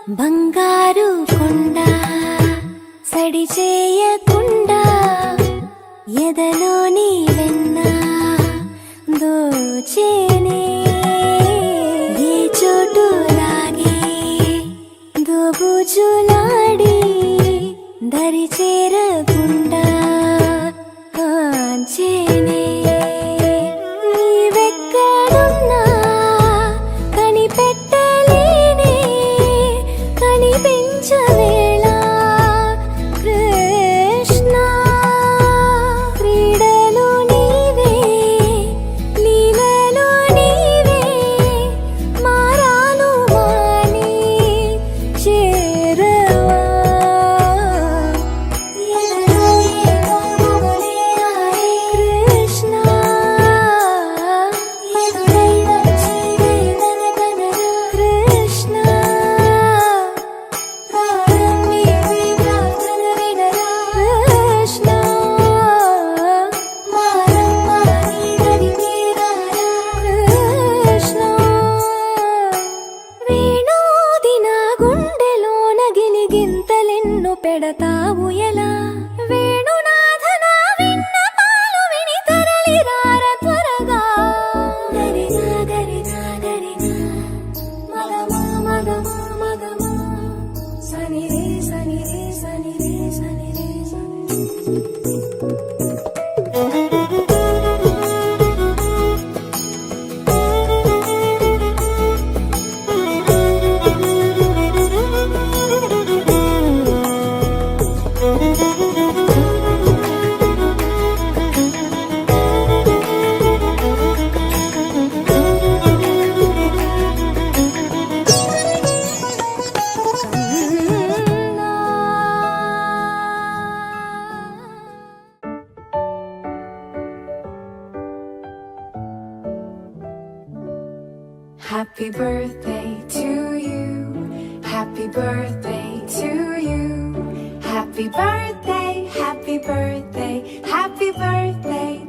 బంగారు కొండ సడి చేయకుండా ఎదలోని వెన్న దోచేనే ఏ చోటు లాగే దోబుజులాడి దరి చేరకుండా కాంచేనే నీవెక్కడున్నా కనిపెట్టలేనే కనిపించవేళ కృష్ణ క్రీడలు నీవే లీలలు నీవే మారాను మాని చేరవా కృష్ణ కృష్ణ కృష్ణ కృష్ణ వేణోది నా గుండెలోన గిలిగింతలెన్ను పెడతావు ఎలా వేణునాథ నా విన్నపాలు విని తరలి రార త్వరగా గరినా గరినా గరినా మగమా మగమా మగమా సని రే సని రే సని రే సని రే Happy birthday to you. Happy birthday to you. Happy birthday, happy birthday, happy birthday